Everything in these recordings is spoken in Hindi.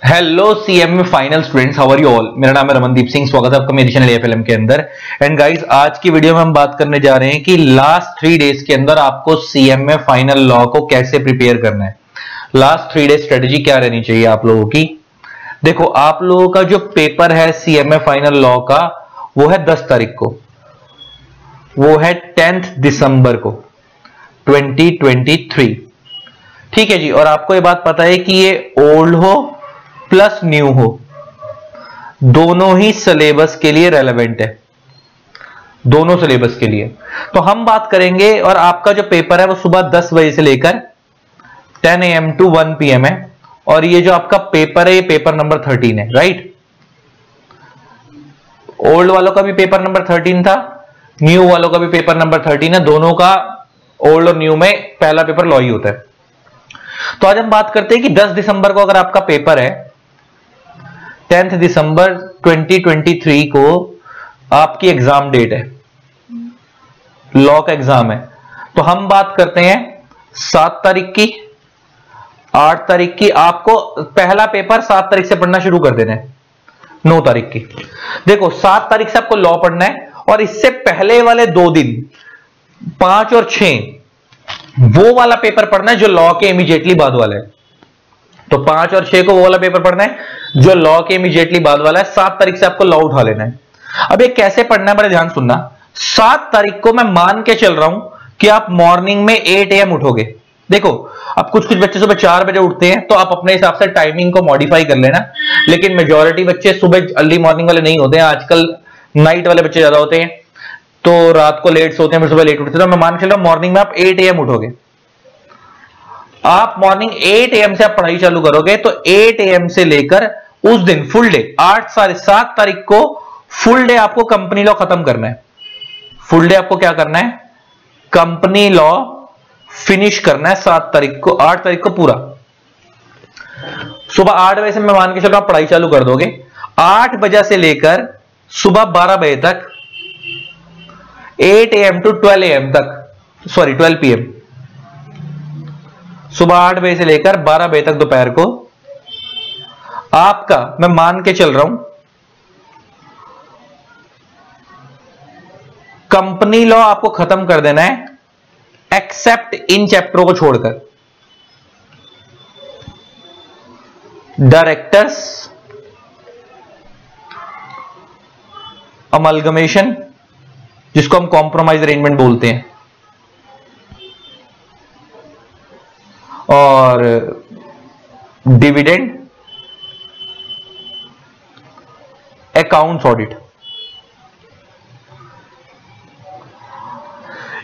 Hello CMA final students, how are you all. मेरा नाम है रमनदीप सिंह। स्वागत है आपका मेरे चैनल एएफएलएम के अंदर। एंड गाइस, आज की वीडियो में हम बात करने जा रहे हैं कि लास्ट 3 डेज के अंदर आपको सीएमए फाइनल लॉ को कैसे प्रिपेयर करना है। लास्ट 3 डेज स्ट्रेटेजी क्या रहनी चाहिए आप लोगों की। देखो, आप लोगों का जो पेपर है सीएमए फाइनल लॉ का, वो है 10 तारीख को, वो है 10 दिसंबर को 2023। ठीक है जी। और आपको ये बात पता है कि ये ओल्ड हो प्लस न्यू हो, दोनों ही सिलेबस के लिए रेलेवेंट है, दोनों सिलेबस के लिए। तो हम बात करेंगे, और आपका जो पेपर है वो सुबह 10 बजे से लेकर 10 AM टू 1 PM है। और ये जो आपका पेपर है, ये पेपर नंबर 13 है, राइट। ओल्ड वालों का भी पेपर नंबर 13 था, न्यू वालों का भी पेपर नंबर 13 है। दोनों का, ओल्ड और न्यू में पहला पेपर लॉ ही होता है। तो आज हम बात करते हैं कि 10 दिसंबर को अगर आपका पेपर है, 10 दिसंबर 2023 को आपकी एग्जाम डेट है, लॉ का एग्जाम है। तो हम बात करते हैं 7 तारीख की, 8 तारीख की। आपको पहला पेपर 7 तारीख से पढ़ना शुरू कर देना है, 9 तारीख की। देखो, 7 तारीख से आपको लॉ पढ़ना है, और इससे पहले वाले 2 दिन 5 और 6 वो वाला पेपर पढ़ना है जो लॉ के इमीडिएटली बाद वाला है। तो 5 और 6 को वो वाला पेपर पढ़ना है जो लॉ के इमीडिएटली बाद वाला है। 7 तारीख से आपको लॉ उठा लेना है। अब ये कैसे पढ़ना है, बड़े ध्यान सुनना। 7 तारीख को मैं मान के चल रहा हूं कि आप मॉर्निंग में 8 AM उठोगे। देखो, अब कुछ बच्चे सुबह 4 बजे उठते हैं, तो आप अपने हिसाब से टाइमिंग को मॉडिफाई कर लेना। लेकिन मेजॉरिटी बच्चे सुबह अर्ली मॉर्निंग वाले नहीं होते हैं, आजकल नाइट वाले बच्चे ज्यादा होते हैं, तो रात को लेट सोते हैं, फिर सुबह लेट उठते हैं। तो मैं मान के चल रहा हूं मॉर्निंग में आप 8 AM उठोगे। आप मॉर्निंग 8 AM से आप पढ़ाई चालू करोगे, तो 8 AM से लेकर उस दिन फुल डे 7 तारीख को फुल डे आपको कंपनी लॉ खत्म करना है। फुल डे आपको क्या करना है, कंपनी लॉ फिनिश करना है 7 तारीख को। 8 तारीख को पूरा सुबह 8 बजे से मैं मान के चल रहा हूं पढ़ाई चालू कर दोगे। 8 बजे से लेकर सुबह 12 बजे तक, 8 AM टू 12 AM तक, सॉरी 12 PM, सुबह 8 बजे से लेकर 12 बजे तक दोपहर को आपका, मैं मान के चल रहा हूं, कंपनी लॉ आपको खत्म कर देना है, एक्सेप्ट इन चैप्टरों को छोड़कर। डायरेक्टर्स, अमलगमेशन, जिसको हम कॉम्प्रोमाइज अरेंजमेंट बोलते हैं, और डिविडेंड, अकाउंट्स ऑडिट।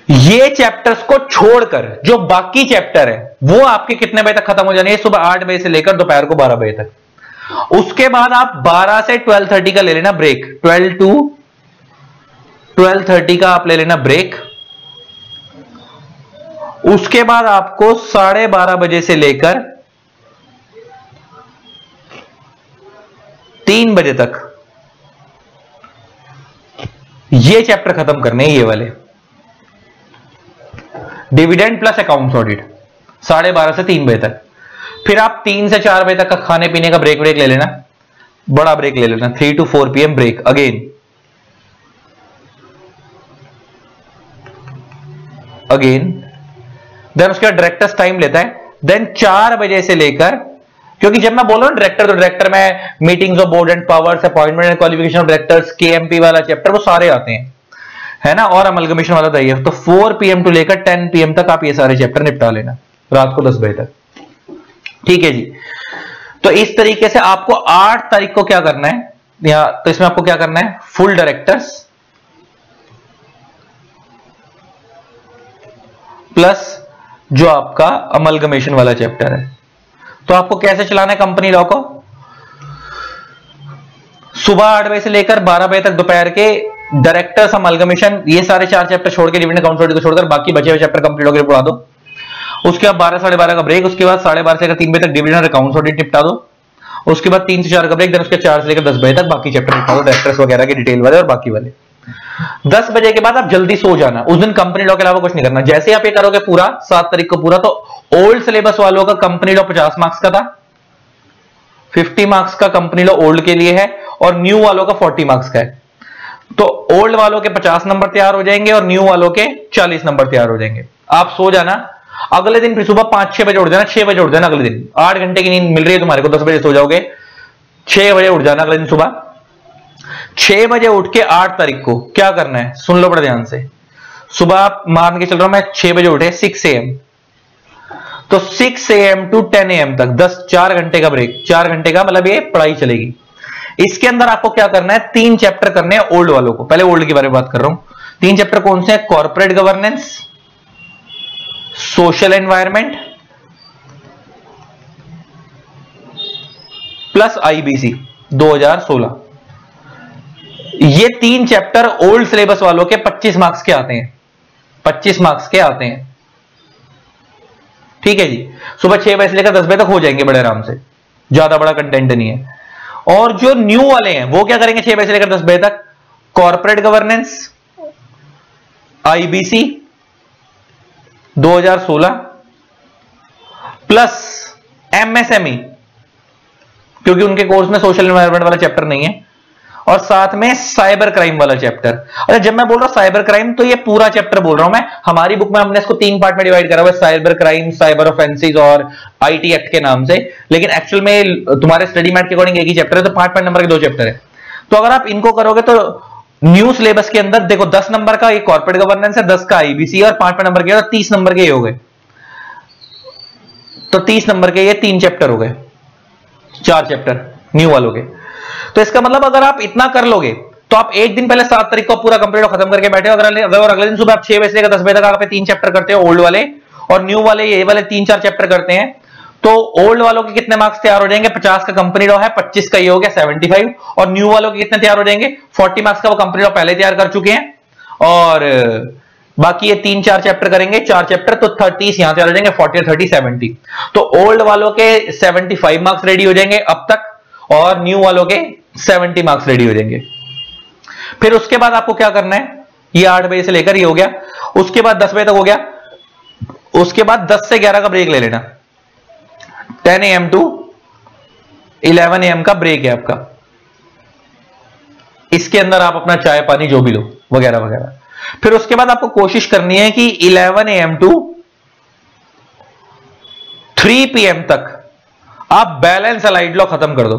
ये चैप्टर्स को छोड़कर जो बाकी चैप्टर है वो आपके कितने बजे तक खत्म हो जाने हैं, सुबह 8 बजे से लेकर दोपहर को 12 बजे तक। उसके बाद आप 12 से 12:30 का ले लेना ब्रेक, 12 टू 12:30 का आप ले लेना ब्रेक। उसके बाद आपको 12:30 बजे से लेकर 3 बजे तक ये चैप्टर खत्म करने हैं, ये वाले डिविडेंड प्लस अकाउंट्स ऑडिट, 12:30 से 3 बजे तक। फिर आप 3 से 4 बजे तक का खाने पीने का ब्रेक ले लेना, बड़ा ब्रेक ले लेना, 3 to 4 PM break again. Then उसके बाद डायरेक्टर्स टाइम लेता है। देन 4 बजे से लेकर, क्योंकि जब मैं बोल रहा हूं डायरेक्टर, तो डायरेक्टर में meetings of board and powers, appointment and qualification of directors, KMP वाला चैप्टर, वो सारे आते हैं, है ना, और अमलगमेशन वाला तो है। तो 4 PM टू लेकर 10 PM तक आप ये सारे चैप्टर निपटा लेना, रात को 10 बजे तक। ठीक है जी। तो इस तरीके से आपको 8 तारीख को क्या करना है, तो इसमें आपको क्या करना है, फुल डायरेक्टर्स प्लस जो आपका अमलगमेशन वाला चैप्टर है। तो आपको कैसे चलाना है कंपनी लॉ को, सुबह 8 बजे से लेकर 12 बजे तक दोपहर के डायरेक्टर्स, अमलगमेशन, ये सारे 4 चैप्टर छोड़ के, डिविडेंड अकाउंट को छोड़कर बाकी बचे हुए चैप्टर कंप्लीट होकर पढ़ा दो। उसके बाद 12 साढ़े 12 का ब्रेक, उसके बाद 12:30 से लेकर 3 बजे तक डिविडेंड अकाउंट ऑडिट निपटा दो। उसके बाद 3 से 4 का ब्रेक, देन उसके 4 से लेकर 10 बजे तक बाकी चैप्टर निपटा दो, डायरेक्टर्स वगैरह के डिटेल वाले और बाकी वाले। 10 बजे के बाद आप जल्दी सो जाना, उस दिन कंपनी लॉ के अलावा कुछ नहीं करना। जैसे आप ये करोगे पूरा 7 तारीख को पूरा, तो ओल्ड सिलेबस वालों का कंपनी लॉ 50 मार्क्स का था, 50 मार्क्स का कंपनी लॉ ओल्ड के लिए है और न्यू वालों का 40 मार्क्स का है। तो ओल्ड वालों के 50 नंबर तैयार हो जाएंगे और न्यू वालों के 40 नंबर तैयार हो जाएंगे। आप सो जाना, अगले दिन फिर सुबह 5-6 बजे उठ जाना, 6 बजे उठ जाना अगले दिन। 8 घंटे की नींद मिल रही है तुम्हारे को, 10 बजे सो जाओगे, 6 बजे उठ जाना अगले दिन सुबह। 6 बजे उठ के 8 तारीख को क्या करना है, सुन लो बड़ा ध्यान से। सुबह आप मान के चल रहा हूं मैं 6 बजे उठे, 6 AM, तो 6 AM टू 10 AM तक 4 घंटे का ब्रेक। 4 घंटे का मतलब ये पढ़ाई चलेगी। इसके अंदर आपको क्या करना है, 3 चैप्टर करने हैं ओल्ड वालों को। पहले ओल्ड के बारे में बात कर रहा हूं। 3 चैप्टर कौन से हैं, corporate governance, social environment plus IBC 2016। ये 3 चैप्टर ओल्ड सिलेबस वालों के 25 मार्क्स के आते हैं, 25 मार्क्स के आते हैं। ठीक है जी, सुबह 6 बजे से लेकर 10 बजे तक हो जाएंगे बड़े आराम से, ज्यादा बड़ा कंटेंट नहीं है। और जो न्यू वाले हैं वो क्या करेंगे, 6 बजे से लेकर 10 बजे तक corporate governance, IBC 2016 plus MSME, क्योंकि उनके कोर्स में सोशल एनवायरनमेंट वाला चैप्टर नहीं है, और साथ में साइबर क्राइम वाला चैप्टर। अच्छा, जब मैं बोल रहा हूं साइबर क्राइम तो ये पूरा चैप्टर बोल रहा हूं मैं। हमारी बुक में हमने इसको 3 पार्ट में डिवाइड करा हुआ है, साइबर क्राइम, साइबर ऑफेंसेस और IT एक्ट के नाम से। लेकिन एक्चुअल में तुम्हारे स्टडी मैट के अकॉर्डिंग एक ही चैप्टर है, तो 5 नंबर के 2 चैप्टर है। तो अगर आप इनको करोगे तो न्यू सिलेबस के अंदर देखो 10 नंबर का ये कॉर्पोरेट गवर्नेंस है, 10 का IBC और 5 नंबर के, 30 नंबर के हो गए। तो 30 नंबर के ये 3 चैप्टर हो गए, 4 चैप्टर न्यू वालों के। तो इसका मतलब अगर आप इतना कर लोगे तो आप एक दिन पहले 7 तारीख को पूरा कंप्लीट खत्म करके बैठे हो। अगर अगले दिन सुबह आप 6 बजे से लेकर 10 बजे तक आप 3 चैप्टर करते हो ओल्ड वाले, और न्यू वाले ये वाले 3-4 चैप्टर करते हैं, तो ओल्ड वालों के कितने मार्क्स तैयार हो जाएंगे, 50 का कंपनी लॉ है, 25 का ये हो गया 75, और न्यू वालों के कितने तैयार हो जाएंगे, 40 मार्क्स का वो कंपनी लॉ पहले तैयार कर चुके हैं, और बाकी ये 3-4 चैप्टर करेंगे, 4 चैप्टर, तो 30 यहां तैयार हो जाएंगे, 40 और 30 70। तो ओल्ड वालों के 75 मार्क्स रेडी हो जाएंगे अब तक, और न्यू वालों के 70 मार्क्स रेडी हो जाएंगे। फिर उसके बाद आपको क्या करना है, ये 8 बजे से लेकर ये हो गया, उसके बाद 10 बजे तक हो गया, उसके बाद 10 से 11 का ब्रेक ले लेना, 10 AM टू 11 AM का ब्रेक है आपका। इसके अंदर आप अपना चाय पानी जो भी लो वगैरह वगैरह। फिर उसके बाद आपको कोशिश करनी है कि 11 AM टू 3 PM तक आप बैलेंस अलाइड लॉ खत्म कर दो।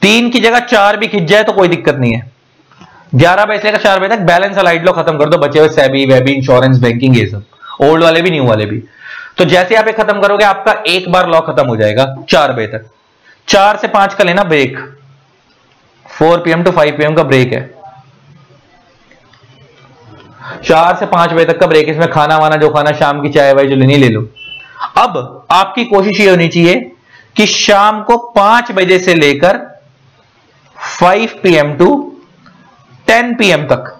तीन की जगह 4 भी खिंच जाए तो कोई दिक्कत नहीं है। 11 बजे से लेकर 4 बजे तक बैलेंस अलाइड लॉ खत्म कर दो, बचे हुए सेबी वेबी इंश्योरेंस बैंकिंग ये सब, ओल्ड वाले भी न्यू वाले भी। तो जैसे आप ये खत्म करोगे आपका एक बार लॉ खत्म हो जाएगा 4 बजे तक। 4 से 5 का लेना ब्रेक, 4 PM टू 5 PM का ब्रेक है, 4 से 5 बजे तक का ब्रेक। इसमें खाना वाना जो खाना, शाम की चाय वाय जो लेनी ले लो। अब आपकी कोशिश ये होनी चाहिए कि शाम को 5 बजे से लेकर 5 PM टू 10 PM तक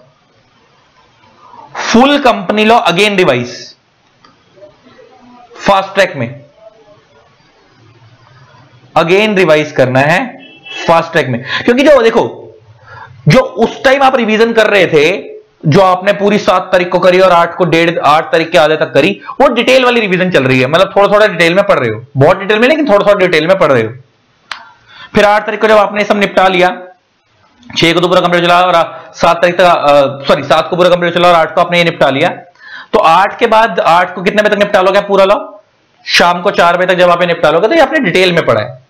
full company law again revise, fast track में अगेन रिवाइज करना है फास्ट ट्रैक में। क्योंकि जो देखो, जो उस टाइम आप रिवीजन कर रहे थे, जो आपने पूरी 7 तारीख को करी और 8 तारीख के आधे तक करी, वो डिटेल वाली रिवीजन चल रही है, मतलब थोड़ा थोड़ा डिटेल में पढ़ रहे हो, बहुत डिटेल में लेकिन थोड़ा थोड़ा डिटेल में पढ़ रहे हो। फिर 8 तारीख को जब आपने सब निपटा लिया, 6 को तो पूरा कंप्लीट चला और 7 तारीख तक 7 को पूरा कंप्लीट चला और 8 को आपने ये निपटा लिया, तो 8 के बाद 8 को कितने बजे तक निपटा लोगे पूरा लॉ, शाम को 4 बजे तक जब आप निपटा लोगे तो ये आपने डिटेल में पढ़ा है।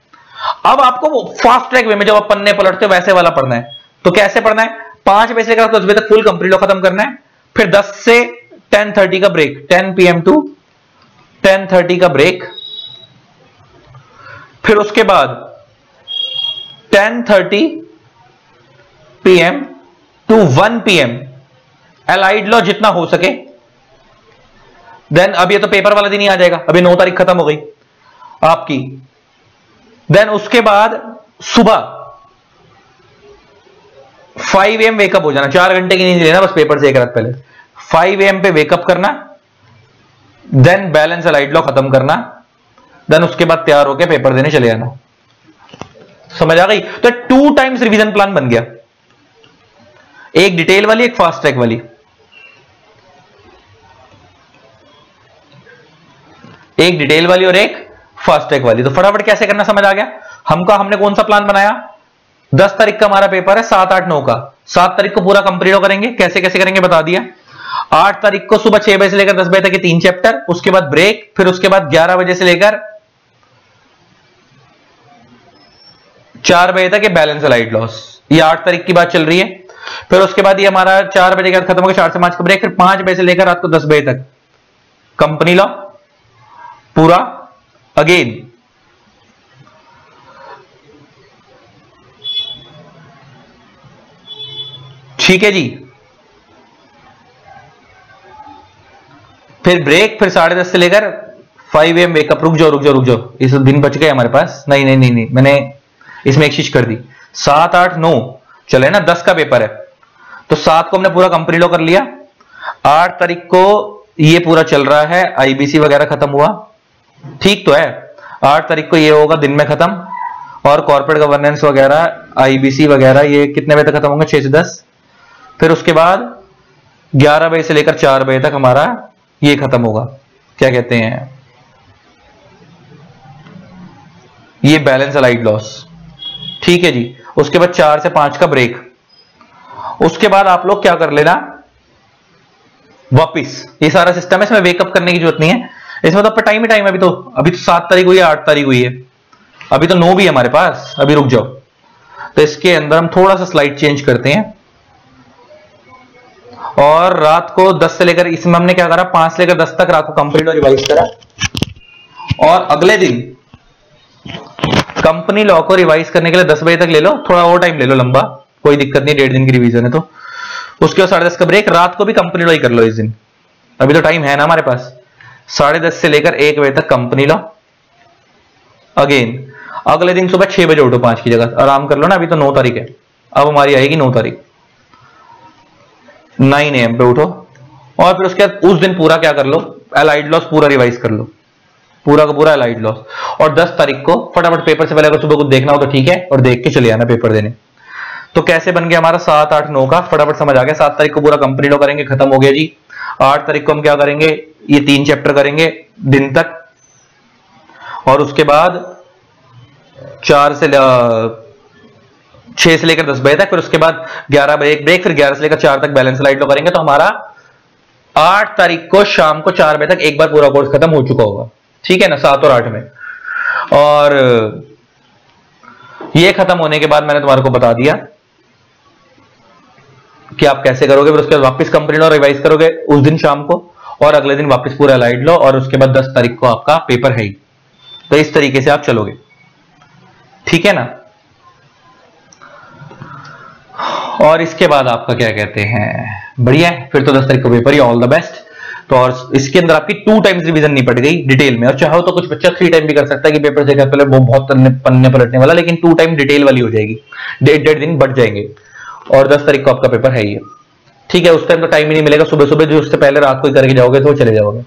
अब आपको फास्ट ट्रैक वे में जब आप पन्ने पलटते हो वैसे वाला पढ़ना है। तो कैसे पढ़ना है, 5 बजे से लेकर 10 बजे तक फुल कंप्लीट लॉ खत्म करना है, फिर 10 से 10:30 का ब्रेक, 10 PM टू 10:30 का ब्रेक, फिर उसके बाद 10:30 PM to 1 PM allied law जितना हो सके। देन अब ये तो पेपर वाला दिन ही आ जाएगा, अभी 9 तारीख खत्म हो गई आपकी। देन उसके बाद सुबह 5 AM वेकअप हो जाना, 4 घंटे की नींद लेना बस पेपर से एक रात पहले। 5 AM पे वेकअप करना, देन बैलेंस अलाइड लॉ खत्म करना, देन उसके बाद तैयार होकर पेपर देने चले जाना। समझ आ गई? तो 2 टाइम्स रिवीजन प्लान बन गया, एक डिटेल वाली एक फास्ट ट्रैक वाली। एक डिटेल वाली और एक फास्ट ट्रैक वाली। तो फटाफट कैसे करना समझ आ गया। हमने कौन सा प्लान बनाया, 10 तारीख का हमारा पेपर है, 7, 8, 9 का। 7 तारीख को पूरा कंप्लीट करेंगे। कैसे कैसे करेंगे बता दिया। 8 तारीख को सुबह 6 बजे से लेकर 10 बजे तक के 3 चैप्टर, उसके बाद ब्रेक, फिर उसके बाद 11 बजे से लेकर 4 बजे तक ये बैलेंस अलाइड लॉस। ये 8 तारीख की बात चल रही है। फिर उसके बाद ये हमारा 4 बजे के बाद खत्म हो गया, 4 से 5 का ब्रेक, फिर 5 बजे से लेकर रात को 10 बजे तक कंपनी लॉ पूरा अगेन। ठीक है जी। फिर ब्रेक, फिर 10:30 से लेकर 5 AM वेकअप। रुक जाओ, इस दिन बच गए हमारे पास। नहीं, मैंने इसमें एक चीज कर दी। 7, 8, 9 चले ना, 10 का पेपर है तो 7 को हमने पूरा कंप्लीट कर लिया। 8 तारीख को ये पूरा चल रहा है, IBC वगैरह खत्म हुआ, ठीक तो है। 8 तारीख को ये होगा दिन में खत्म, और कॉर्पोरेट गवर्नेंस वगैरह IBC वगैरह ये कितने बजे तक खत्म होंगे, 6 से 10। फिर उसके बाद 11 बजे से लेकर 4 बजे तक हमारा ये खत्म होगा, क्या कहते हैं, ये बैलेंस अलाइड लॉस। ठीक है जी। उसके बाद 4 से 5 का ब्रेक। उसके बाद आप लोग क्या कर लेना, वापिस ये सारा सिस्टम है, इसमें वेकअप करने की जरूरत नहीं है। इसमें तो आपका टाइम ही टाइम है। अभी तो 7 तारीख हुई है, 8 तारीख हुई है, अभी तो 9 भी है हमारे पास। अभी रुक जाओ, तो इसके अंदर हम थोड़ा सा स्लाइड चेंज करते हैं, और रात को 10 से लेकर, इसमें हमने क्या करा, 5 से लेकर 10 तक रात को कंप्लीट और रिवाइज करा, और अगले दिन कंपनी लॉ को रिवाइज करने के लिए 10 बजे तक ले लो, थोड़ा और टाइम ले लो लंबा, कोई दिक्कत नहीं, 1.5 दिन की रिवीजन है तो। उसके बाद 10:30 का ब्रेक, रात को भी कंपनी लॉ ही कर लो इस दिन, अभी तो टाइम है ना हमारे पास। 10:30 से लेकर 1 बजे तक कंपनी लॉ अगेन। अगले दिन सुबह 6 बजे उठो, 5 की जगह आराम कर लो ना। अभी तो 9 तारीख है, अब हमारी आएगी 9 तारीख, 9 AM पे उठो, और फिर उसके बाद उस दिन पूरा क्या कर लो, अलाइड लॉस पूरा रिवाइज कर लो, पूरा का पूरा अलाइड लॉस। और 10 तारीख को फटाफट पेपर से पहले अगर सुबह कुछ देखना हो तो ठीक है, और देख के चले आना पेपर देने। तो कैसे बन गया हमारा 7, 8, 9 का, फटाफट समझ आ गया। 7 तारीख को पूरा कंप्लीट लॉ करेंगे, खत्म हो गया जी। 8 तारीख को हम क्या करेंगे, ये 3 चैप्टर करेंगे दिन तक, और उसके बाद 6 से लेकर 10 बजे तक, फिर उसके बाद 11 बजे एक ब्रेक, फिर 11 से लेकर 4 तक बैलेंस लाइट लो करेंगे। तो हमारा 8 तारीख को शाम को 4 बजे तक एक बार पूरा कोर्स खत्म हो चुका होगा, ठीक है ना, 7 और 8 में। और ये खत्म होने के बाद मैंने तुम्हारे को बता दिया कि आप कैसे करोगे। फिर उसके बाद वापस कंप्लीट और रिवाइज करोगे उस दिन शाम को, और अगले दिन वापस पूरा लाइट लो, और उसके बाद 10 तारीख को आपका पेपर है ही। तो इस तरीके से आप चलोगे, ठीक है ना। और इसके बाद आपका क्या कहते हैं, बढ़िया है, फिर तो 10 तारीख को paper he, all the best. तो और इसके अंदर आपकी 2 टाइम्स रिवीजन नहीं पड़ गई डिटेल में, और चाहो तो कुछ बच्चा 3 टाइम भी कर सकता है कि पेपर से पहले वो बहुत पन्ने पलटने वाला, लेकिन 2 टाइम डिटेल वाली हो जाएगी, 1.5 दिन बढ़ जाएंगे। और 10 तारीख को आपका पेपर है ही, ठीक है। उस टाइम तो टाइम ही नहीं मिलेगा, सुबह सुबह जो उससे पहले रात को ही करके जाओगे तो चले जाओगे,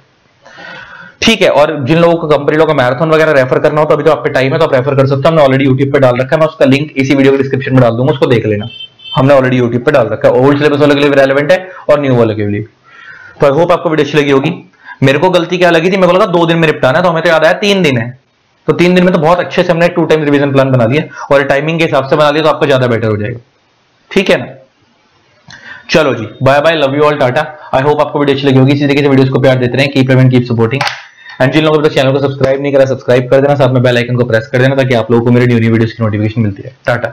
ठीक है। और जिन लोगों को कंपनी लोगों का मैराथन वगैरह रेफर करना हो तो अभी तो आप पे टाइम है, तो आप रेफर कर सकते हो। हमने ऑलरेडी यूट्यूब पे डाल रखा है, मैं उसका लिंक इसी वीडियो के डिस्क्रिप्शन में डाल दूंगा, उसको देख लेना। हमने ऑलरेडी यूट्यूब पे डाल रखा है, ओल्ड सिलेबस वाले के लिए भी रेलेवेंट है और न्यू वाले के लिए। तो आई होप आपको वीडियो अच्छी लगी होगी। मेरे को गलती क्या लगी थी, मेरे को लगा 2 दिन में निपटाना है, तो हमें तो याद आया 3 दिन है, तो 3 दिन में तो बहुत अच्छे से हमने 2 टाइम रिवीजन प्लान बना दिया, और टाइमिंग के हिसाब से बना लिया तो आपको ज्यादा बेटर हो जाएगा, ठीक है ना। चलो जी, bye bye, love you all, tata. I hope आपको वीडियो अच्छी लगी होगी। इसी तरीके से वीडियोस को प्यार देते रहें, keep payment, keep supporting. And जिन लोगों ने चैनल को सब्सक्राइब नहीं करा, सब्सक्राइब कर देना, साथ में बेल आइकन को प्रेस कर देना, ताकि आप लोगों को मेरे न्यू वीडियोस की नोटिफिकेशन मिलती है। टाटा।